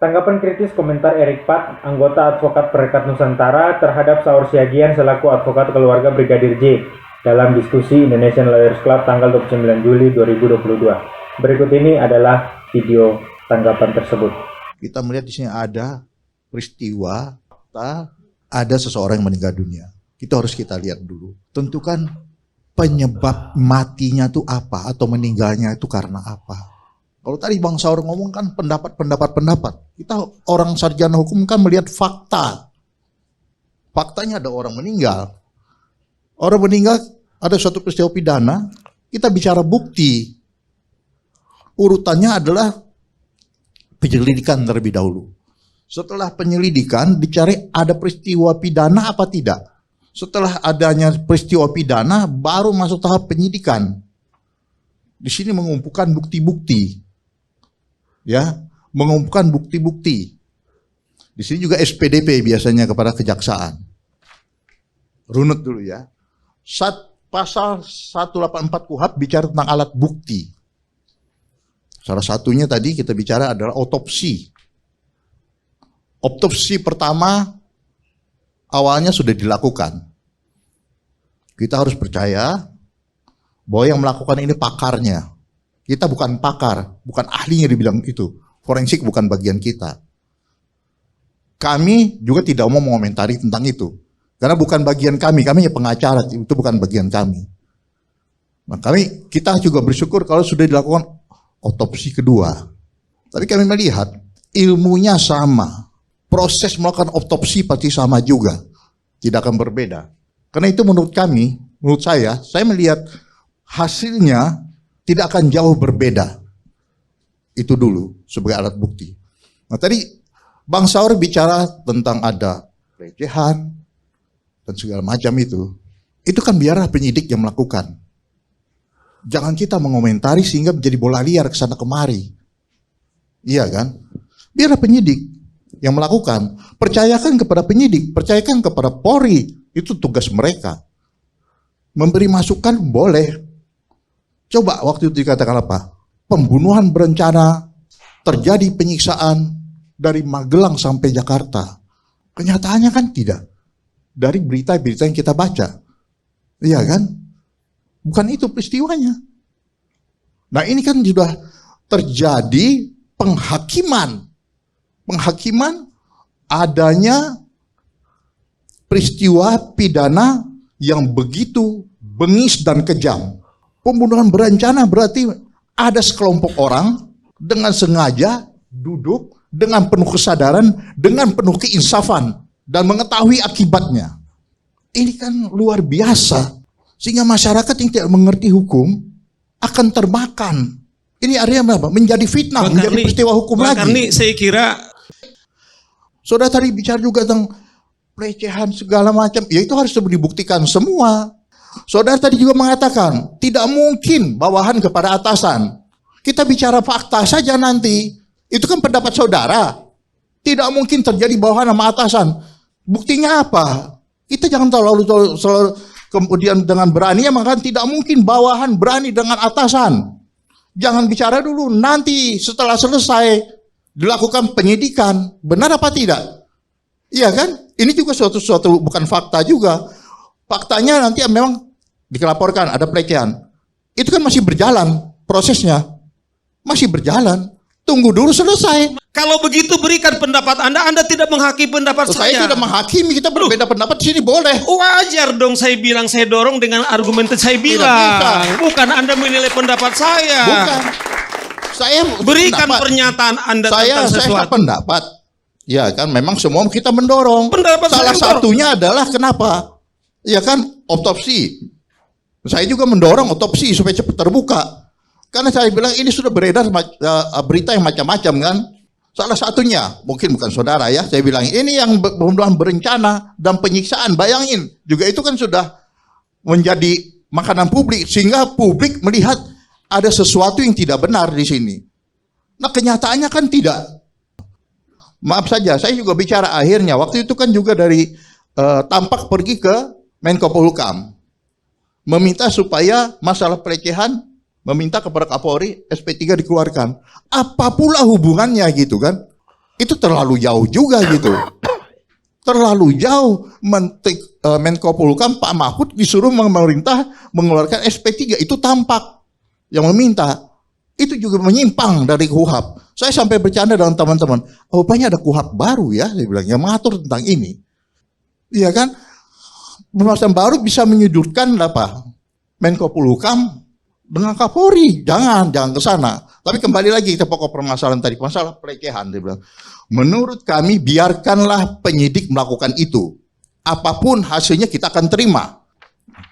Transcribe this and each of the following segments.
Tanggapan kritis komentar Erik Pat, anggota Advokat Perekat Nusantara terhadap Saur Siagian selaku advokat keluarga Brigadir J dalam diskusi Indonesian Lawyers Club tanggal 29 Juli 2022. Berikut ini adalah video tanggapan tersebut. Kita melihat di sini ada peristiwa, ada seseorang yang meninggal dunia. Itu harus kita lihat dulu. Tentukan penyebab matinya itu apa atau meninggalnya itu karena apa. Kalau tadi Bang Saur ngomong kan pendapat. Kita orang sarjana hukum kan melihat fakta. Faktanya ada orang meninggal. Orang meninggal ada suatu peristiwa pidana, kita bicara bukti. Urutannya adalah penyelidikan terlebih dahulu. Setelah penyelidikan dicari ada peristiwa pidana apa tidak. Setelah adanya peristiwa pidana baru masuk tahap penyidikan. Di sini mengumpulkan bukti-bukti. Ya, mengumpulkan bukti-bukti. Di sini juga SPDP biasanya kepada kejaksaan. Runut dulu ya. Pasal 184 KUHP bicara tentang alat bukti. Salah satunya tadi kita bicara adalah otopsi. Otopsi pertama awalnya sudah dilakukan. Kita harus percaya bahwa yang melakukan ini pakarnya. Kita bukan pakar, bukan ahlinya dibilang itu. Forensik bukan bagian kita. Kami juga tidak mau mengomentari tentang itu. Karena bukan bagian kami hanya pengacara, itu bukan bagian kami. Nah, kita juga bersyukur kalau sudah dilakukan otopsi kedua. Tapi kami melihat ilmunya sama. Proses melakukan otopsi pasti sama juga. Tidak akan berbeda. Karena itu menurut saya melihat hasilnya tidak akan jauh berbeda. Itu dulu sebagai alat bukti. Nah tadi Bang Saur bicara tentang ada pelecehan dan segala macam itu. Itu kan biarlah penyidik yang melakukan. Jangan kita mengomentari sehingga menjadi bola liar ke sana kemari. Iya kan? Biarlah penyidik yang melakukan. Percayakan kepada penyidik, percayakan kepada Polri. Itu tugas mereka. Memberi masukan boleh. Coba waktu itu dikatakan apa? Pembunuhan berencana, terjadi penyiksaan dari Magelang sampai Jakarta. Kenyataannya kan tidak. Dari berita-berita yang kita baca. Iya kan? Bukan itu peristiwanya. Nah ini kan sudah terjadi penghakiman. Penghakiman adanya peristiwa pidana yang begitu bengis dan kejam. Pembunuhan berencana berarti ada sekelompok orang dengan sengaja duduk dengan penuh kesadaran, dengan penuh keinsafan dan mengetahui akibatnya. Ini kan luar biasa. Sehingga masyarakat yang tidak mengerti hukum akan termakan. Ini artinya apa? Menjadi fitnah, menjadi peristiwa hukum lagi. Karena saya kira Saudara tadi bicara juga tentang pelecehan segala macam. Ya itu harus dibuktikan semua. Saudara tadi juga mengatakan, tidak mungkin bawahan kepada atasan. Kita bicara fakta saja nanti. Itu kan pendapat saudara. Tidak mungkin terjadi bawahan sama atasan. Buktinya apa? Kita jangan selalu kemudian dengan berani, maka tidak mungkin bawahan berani dengan atasan. Jangan bicara dulu, nanti setelah selesai dilakukan penyidikan. Benar apa tidak? Iya kan? Ini juga suatu bukan fakta juga. Faktanya nanti memang dilaporkan ada pelecehan. Itu kan masih berjalan prosesnya. Masih berjalan. Tunggu dulu selesai. kalau begitu berikan pendapat Anda tidak menghakimi pendapat saya. Saya tidak menghakimi, kita berbeda pendapat di sini boleh. Wajar dong saya bilang, saya dorong dengan argumen saya bilang. Bukan Anda menilai pendapat saya. Bukan. Saya berikan pernyataan Anda tentang sesuatu. Saya pendapat. Ya kan memang semua kita mendorong. Pendapat salah satunya adalah kenapa? Ya kan otopsi. Saya juga mendorong otopsi supaya cepat terbuka. Karena saya bilang ini sudah beredar berita yang macam-macam kan. Salah satunya, mungkin bukan saudara ya, saya bilang ini yang pembunuhan berencana dan penyiksaan, bayangin. Juga itu kan sudah menjadi makanan publik, sehingga publik melihat ada sesuatu yang tidak benar di sini. Nah kenyataannya kan tidak. Maaf saja, saya juga bicara akhirnya, waktu itu kan juga dari Tampak pergi ke Menko Polhukam. Meminta supaya masalah pelecehan, meminta kepada Kapolri SP3 dikeluarkan. Apa pula hubungannya gitu kan? Itu terlalu jauh juga gitu. Terlalu jauh. Menko Polhukam Pak Mahfud disuruh pemerintah mengeluarkan SP3. Itu tampak yang meminta. Itu juga menyimpang dari KUHP. Saya sampai bercanda dengan teman-teman. Oh, rupanya ada KUHP baru ya, saya bilang, yang mengatur tentang ini. Iya kan? Pembahasan baru bisa menyudutkan apa? Menko Polhukam dengan Kapolri. Jangan ke sana. Tapi kembali lagi ke pokok permasalahan tadi, masalah pelecehan, dia bilang. Menurut kami biarkanlah penyidik melakukan itu. Apapun hasilnya kita akan terima.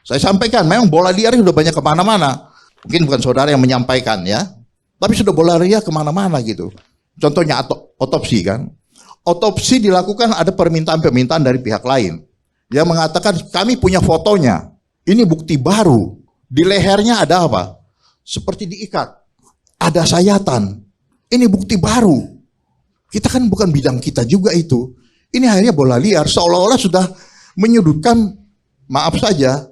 Saya sampaikan, memang bola liar sudah banyak kemana-mana. Mungkin bukan saudara yang menyampaikan ya, tapi sudah bola liar kemana-mana gitu. Contohnya otopsi kan. Otopsi dilakukan ada permintaan-permintaan dari pihak lain. Yang mengatakan kami punya fotonya. Ini bukti baru. Di lehernya ada apa? Seperti diikat. Ada sayatan. Ini bukti baru. Kita kan bukan bidang kita juga itu. Ini akhirnya bola liar. Seolah-olah sudah menyudutkan, maaf saja,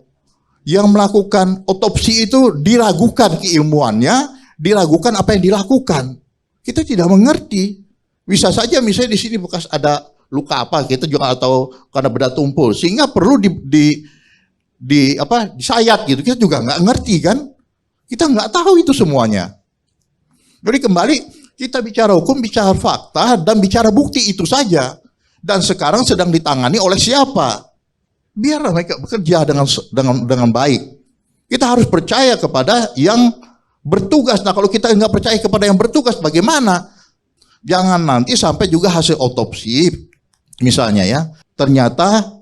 yang melakukan otopsi itu diragukan keilmuannya, diragukan apa yang dilakukan. Kita tidak mengerti. Bisa saja misalnya di sini bekas ada luka apa, kita juga nggak tahu karena benda tumpul, sehingga perlu disayat gitu. Kita juga nggak ngerti kan? Kita nggak tahu itu semuanya. Jadi kembali kita bicara hukum, bicara fakta dan bicara bukti itu saja. Dan sekarang sedang ditangani oleh siapa? Biarlah mereka bekerja dengan baik. Kita harus percaya kepada yang bertugas. Nah, kalau kita nggak percaya kepada yang bertugas, bagaimana? Jangan nanti sampai juga hasil otopsi, misalnya ya, ternyata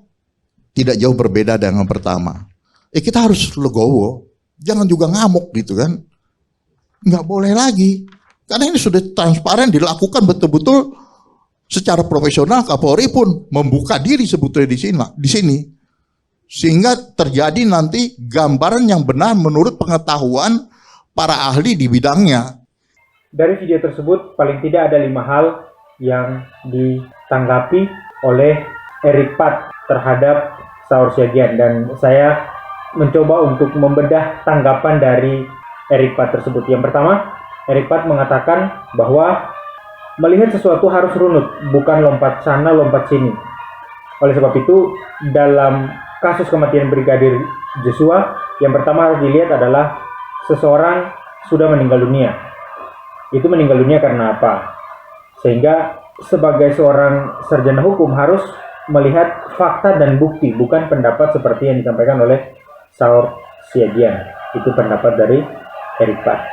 tidak jauh berbeda dengan pertama. Kita harus legowo. Jangan juga ngamuk gitu kan. Nggak boleh lagi. Karena ini sudah transparan, dilakukan betul-betul secara profesional. Kapolri pun membuka diri sebetulnya di sini. Sehingga terjadi nanti gambaran yang benar menurut pengetahuan para ahli di bidangnya. Dari video tersebut paling tidak ada 5 hal yang ditanggapi oleh Erik Pat terhadap Saur Siagian, dan saya mencoba untuk membedah tanggapan dari Erik Pat tersebut. Yang pertama, Erik Pat mengatakan bahwa melihat sesuatu harus runut, bukan lompat sana lompat sini. Oleh sebab itu, dalam kasus kematian Brigadir Joshua, yang pertama harus dilihat adalah seseorang sudah meninggal dunia. Itu meninggal dunia karena apa? Sehingga sebagai seorang sarjana hukum harus melihat fakta dan bukti, bukan pendapat seperti yang disampaikan oleh Saur Siagian. Itu pendapat dari Erik Pat.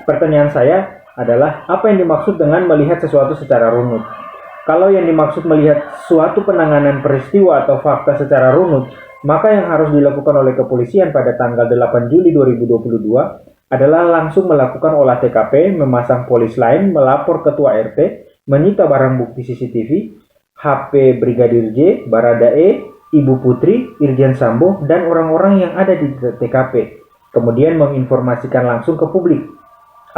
Pertanyaan saya adalah, apa yang dimaksud dengan melihat sesuatu secara runut? Kalau yang dimaksud melihat suatu penanganan peristiwa atau fakta secara runut, maka yang harus dilakukan oleh kepolisian pada tanggal 8 Juli 2022 adalah langsung melakukan olah TKP, memasang polis lain, melapor ketua RT, menyita barang bukti CCTV, HP Brigadir J, Baradae, Ibu Putri, Irjen Sambo, dan orang-orang yang ada di TKP. Kemudian menginformasikan langsung ke publik.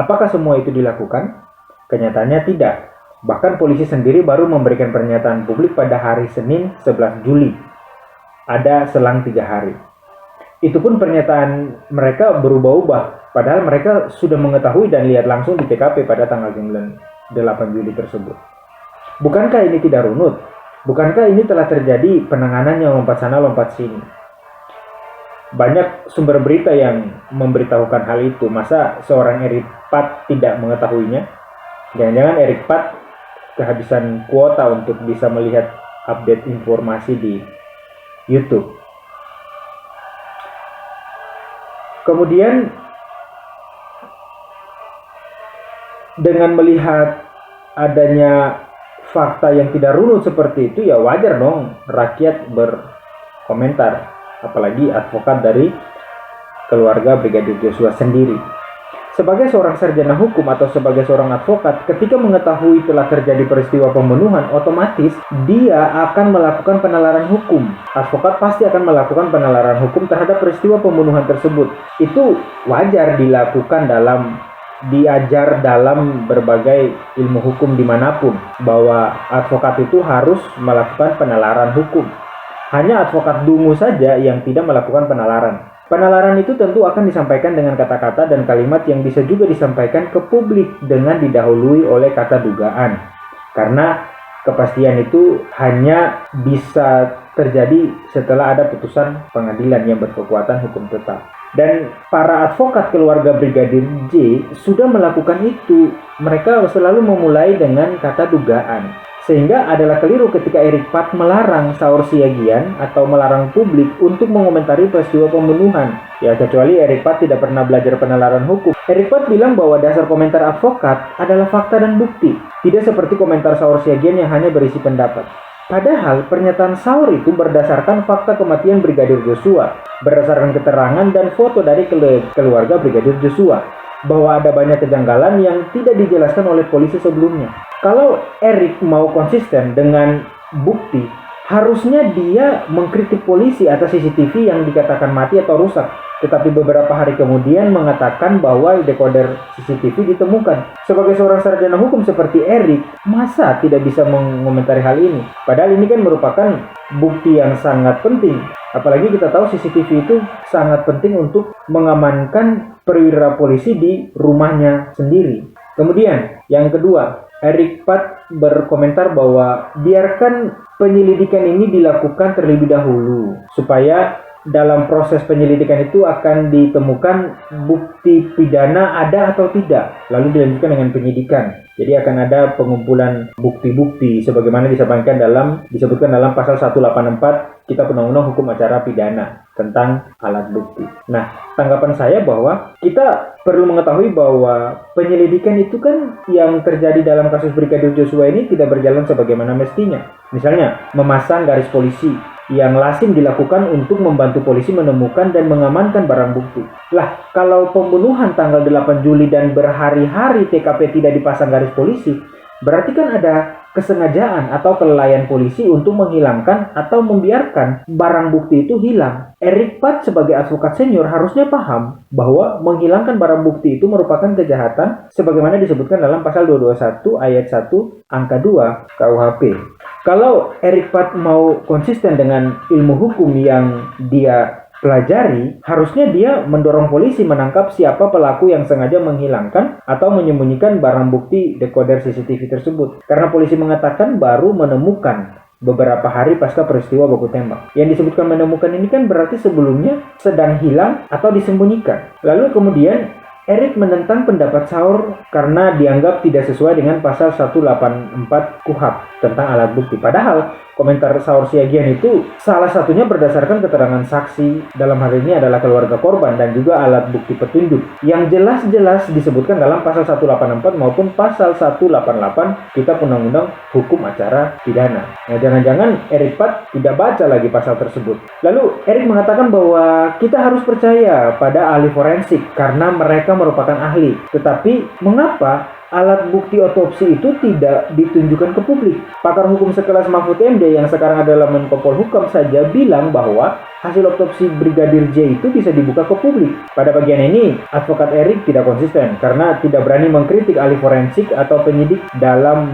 Apakah semua itu dilakukan? Kenyataannya tidak. Bahkan polisi sendiri baru memberikan pernyataan publik pada hari Senin 11 Juli. Ada selang 3 hari. Itu pun pernyataan mereka berubah-ubah. Padahal mereka sudah mengetahui dan lihat langsung di TKP pada tanggal 8 Juli tersebut. Bukankah ini tidak runut? Bukankah ini telah terjadi penanganan yang lompat sana lompat sini? Banyak sumber berita yang memberitahukan hal itu. Masa seorang Erik Pat tidak mengetahuinya? Jangan-jangan Erik Pat kehabisan kuota untuk bisa melihat update informasi di YouTube. Kemudian dengan melihat adanya fakta yang tidak runut seperti itu, ya wajar dong rakyat berkomentar, apalagi advokat dari keluarga Brigadir Joshua sendiri. Sebagai seorang sarjana hukum atau sebagai seorang advokat, ketika mengetahui telah terjadi peristiwa pembunuhan, otomatis dia akan melakukan penalaran hukum. Advokat pasti akan melakukan penalaran hukum terhadap peristiwa pembunuhan tersebut. Itu wajar dilakukan diajar dalam berbagai ilmu hukum dimanapun, bahwa advokat itu harus melakukan penalaran hukum. Hanya advokat dungu saja yang tidak melakukan penalaran. Penalaran itu tentu akan disampaikan dengan kata-kata dan kalimat yang bisa juga disampaikan ke publik dengan didahului oleh kata dugaan. karena kepastian itu hanya bisa terjadi setelah ada putusan pengadilan yang berkekuatan hukum tetap. Dan para advokat keluarga Brigadir J sudah melakukan itu. Mereka selalu memulai dengan kata dugaan. Sehingga adalah keliru ketika Erik Pad melarang Saur Siagian atau melarang publik untuk mengomentari peristiwa pembunuhan. Ya, kecuali Erik Pad tidak pernah belajar penalaran hukum. Erik Pad bilang bahwa dasar komentar advokat adalah fakta dan bukti. Tidak seperti komentar Saur Siagian yang hanya berisi pendapat. Padahal pernyataan Saur itu berdasarkan fakta kematian Brigadir Joshua, berdasarkan keterangan dan foto dari keluarga Brigadir Joshua, bahwa ada banyak kejanggalan yang tidak dijelaskan oleh polisi sebelumnya. Kalau Erik mau konsisten dengan bukti, harusnya dia mengkritik polisi atas CCTV yang dikatakan mati atau rusak, tetapi beberapa hari kemudian mengatakan bahwa dekoder CCTV ditemukan. Sebagai seorang sarjana hukum seperti Erik, masa tidak bisa mengomentari hal ini? Padahal ini kan merupakan bukti yang sangat penting. Apalagi kita tahu CCTV itu sangat penting untuk mengamankan perwira polisi di rumahnya sendiri. Kemudian, yang kedua, Erik Pad berkomentar bahwa biarkan penyelidikan ini dilakukan terlebih dahulu, supaya dalam proses penyelidikan itu akan ditemukan bukti pidana ada atau tidak, lalu dilanjutkan dengan penyidikan. Jadi akan ada pengumpulan bukti-bukti sebagaimana disebutkan dalam pasal 184 Kitab Undang-Undang Hukum Acara Pidana tentang alat bukti. Nah, tanggapan saya bahwa kita perlu mengetahui bahwa penyelidikan itu kan yang terjadi dalam kasus Brigadir Joshua ini tidak berjalan sebagaimana mestinya. Misalnya, memasang garis polisi yang lazim dilakukan untuk membantu polisi menemukan dan mengamankan barang bukti. Lah, kalau pembunuhan tanggal 8 Juli dan berhari-hari TKP tidak dipasang garis polisi, berarti kan ada kesengajaan atau kelalaian polisi untuk menghilangkan atau membiarkan barang bukti itu hilang. Erik Pad sebagai advokat senior harusnya paham bahwa menghilangkan barang bukti itu merupakan kejahatan sebagaimana disebutkan dalam pasal 221 ayat 1 angka 2 KUHP. Kalau Erik Pad mau konsisten dengan ilmu hukum yang dia pelajari, harusnya dia mendorong polisi menangkap siapa pelaku yang sengaja menghilangkan atau menyembunyikan barang bukti dekoder CCTV tersebut. Karena polisi mengatakan baru menemukan beberapa hari pasca peristiwa baku tembak. Yang disebutkan menemukan ini kan berarti sebelumnya sedang hilang atau disembunyikan. Lalu kemudian Erik menentang pendapat Saur karena dianggap tidak sesuai dengan pasal 184 KUHP tentang alat bukti. Padahal komentar Saur Siagian itu salah satunya berdasarkan keterangan saksi, dalam hal ini adalah keluarga korban, dan juga alat bukti petunjuk yang jelas-jelas disebutkan dalam pasal 184 maupun pasal 188 Kitab Undang-Undang Hukum Acara Pidana. Nah, jangan-jangan Erik Pad tidak baca lagi pasal tersebut. Lalu Erik mengatakan bahwa kita harus percaya pada ahli forensik karena mereka merupakan ahli. Tetapi mengapa alat bukti otopsi itu tidak ditunjukkan ke publik? Pakar hukum sekelas Mahfud MD yang sekarang adalah Menko Polhukam saja bilang bahwa hasil otopsi Brigadir J itu bisa dibuka ke publik. Pada bagian ini, advokat Erik tidak konsisten karena tidak berani mengkritik ahli forensik atau penyidik dalam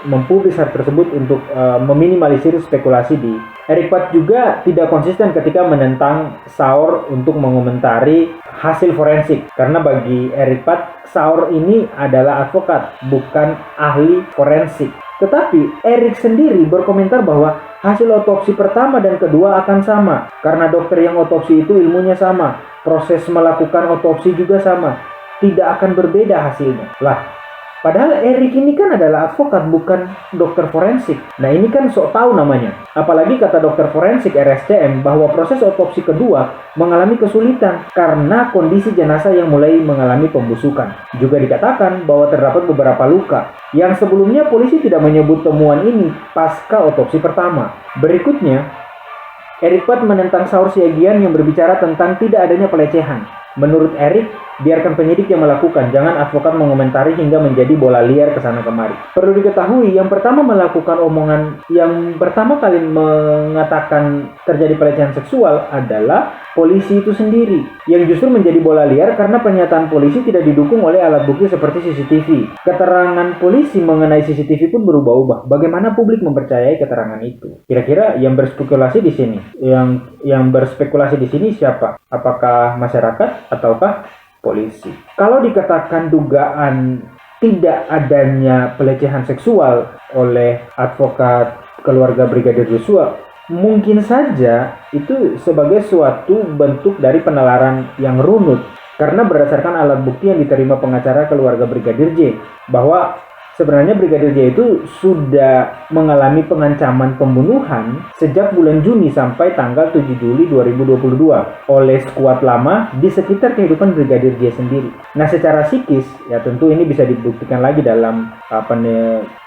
mempublis hal tersebut untuk meminimalisir spekulasi di. Erik Pad juga tidak konsisten ketika menentang Saur untuk mengomentari hasil forensik karena bagi Erik Pad, Saur ini adalah advokat, bukan ahli forensik. Tetapi Erik sendiri berkomentar bahwa hasil otopsi pertama dan kedua akan sama karena dokter yang otopsi itu ilmunya sama, proses melakukan otopsi juga sama, tidak akan berbeda hasilnya. Lah, padahal Erik ini kan adalah advokat, bukan dokter forensik. Nah, ini kan sok tahu namanya. Apalagi kata dokter forensik RSCM bahwa proses otopsi kedua mengalami kesulitan karena kondisi jenazah yang mulai mengalami pembusukan. Juga dikatakan bahwa terdapat beberapa luka yang sebelumnya polisi tidak menyebut temuan ini pasca otopsi pertama. Berikutnya, Erik Pad menentang Saur Siagian yang berbicara tentang tidak adanya pelecehan. Menurut Erik, biarkan penyidik yang melakukan, jangan advokat mengomentari hingga menjadi bola liar ke sana kemari. Perlu diketahui, yang pertama kali mengatakan terjadi pelecehan seksual adalah polisi itu sendiri, yang justru menjadi bola liar karena pernyataan polisi tidak didukung oleh alat bukti seperti CCTV. Keterangan polisi mengenai CCTV pun berubah-ubah. Bagaimana publik mempercayai keterangan itu? Kira-kira yang berspekulasi di sini, yang berspekulasi di sini siapa? Apakah masyarakat ataukah polisi? Kalau dikatakan dugaan tidak adanya pelecehan seksual oleh advokat keluarga Brigadir Joshua, mungkin saja itu sebagai suatu bentuk dari penalaran yang runut. Karena berdasarkan alat bukti yang diterima pengacara keluarga Brigadir J, bahwa sebenarnya Brigadir J itu sudah mengalami pengancaman pembunuhan sejak bulan Juni sampai tanggal 7 Juli 2022 oleh skuad lama di sekitar kehidupan Brigadir J sendiri. Nah, secara psikis, ya tentu ini bisa dibuktikan lagi dalam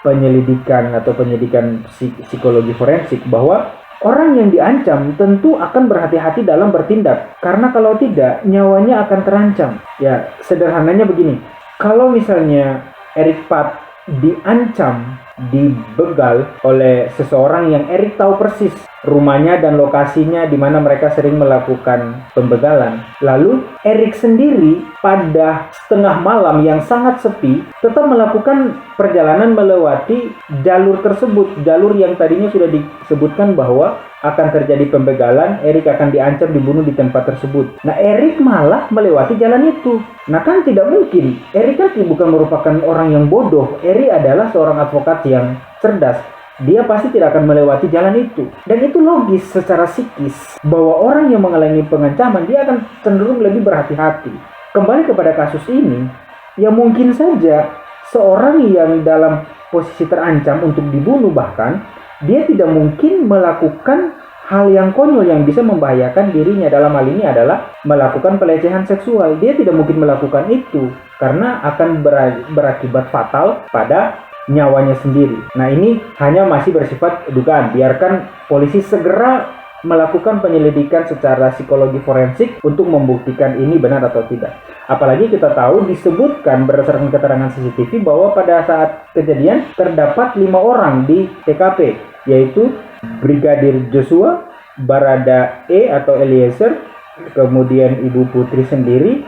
penyelidikan atau penyidikan psikologi forensik, bahwa orang yang diancam tentu akan berhati-hati dalam bertindak, karena kalau tidak, nyawanya akan terancam. Ya, sederhananya begini, kalau misalnya Erik Pad diancam, dibegal oleh seseorang yang Erik tahu persis rumahnya dan lokasinya di mana mereka sering melakukan pembegalan. Lalu Erik sendiri pada setengah malam yang sangat sepi tetap melakukan perjalanan melewati jalur tersebut, jalur yang tadinya sudah disebutkan bahwa akan terjadi pembegalan, Erik akan diancam dibunuh di tempat tersebut. Nah, Erik malah melewati jalan itu. Nah, kan tidak mungkin. Erik kan bukan merupakan orang yang bodoh. Erik adalah seorang advokat yang cerdas. Dia pasti tidak akan melewati jalan itu. Dan itu logis secara psikis, bahwa orang yang mengalami pengancaman, dia akan cenderung lebih berhati-hati. Kembali kepada kasus ini, ya mungkin saja seorang yang dalam posisi terancam untuk dibunuh, bahkan dia tidak mungkin melakukan hal yang konyol yang bisa membahayakan dirinya. Dalam hal ini adalah melakukan pelecehan seksual. Dia tidak mungkin melakukan itu karena akan berakibat fatal pada nyawanya sendiri. Nah, ini hanya masih bersifat dugaan. Biarkan polisi segera melakukan penyelidikan secara psikologi forensik untuk membuktikan ini benar atau tidak. Apalagi kita tahu disebutkan berdasarkan keterangan CCTV bahwa pada saat kejadian terdapat 5 orang di TKP, yaitu Brigadir Joshua, Barada E atau Eliezer, kemudian Ibu Putri sendiri,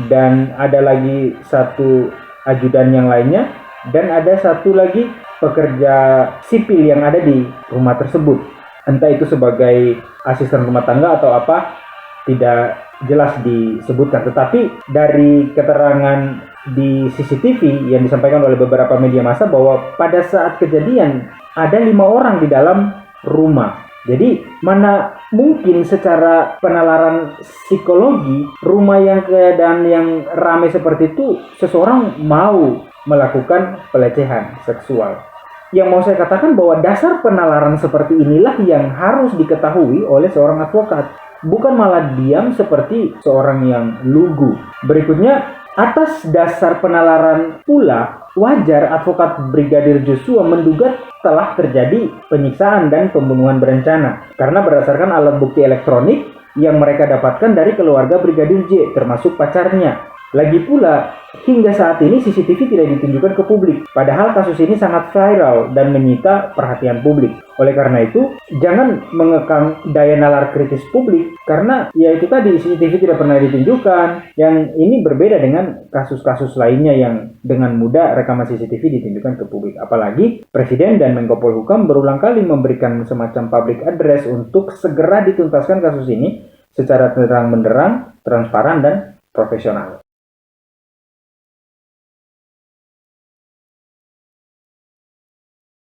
dan ada lagi satu ajudan yang lainnya, dan ada satu lagi pekerja sipil yang ada di rumah tersebut. Entah itu sebagai asisten rumah tangga atau apa, tidak jelas disebutkan. Tetapi dari keterangan di CCTV yang disampaikan oleh beberapa media massa bahwa pada saat kejadian ada 5 orang di dalam rumah. Jadi mana mungkin secara penalaran psikologi, rumah yang keadaan yang ramai seperti itu seseorang mau melakukan pelecehan seksual. Yang mau saya katakan bahwa dasar penalaran seperti inilah yang harus diketahui oleh seorang advokat, bukan malah diam seperti seorang yang lugu. Berikutnya, atas dasar penalaran pula, wajar advokat Brigadir Joshua menduga telah terjadi penyiksaan dan pembunuhan berencana karena berdasarkan alat bukti elektronik yang mereka dapatkan dari keluarga Brigadir J, termasuk pacarnya. Lagi pula, hingga saat ini CCTV tidak ditunjukkan ke publik, padahal kasus ini sangat viral dan menyita perhatian publik. Oleh karena itu, jangan mengekang daya nalar kritis publik, karena ya itu tadi, CCTV tidak pernah ditunjukkan. Yang ini berbeda dengan kasus-kasus lainnya yang dengan mudah rekaman CCTV ditunjukkan ke publik. Apalagi Presiden dan Menko Polhukam berulang kali memberikan semacam public address untuk segera dituntaskan kasus ini secara terang-benderang, transparan, dan profesional.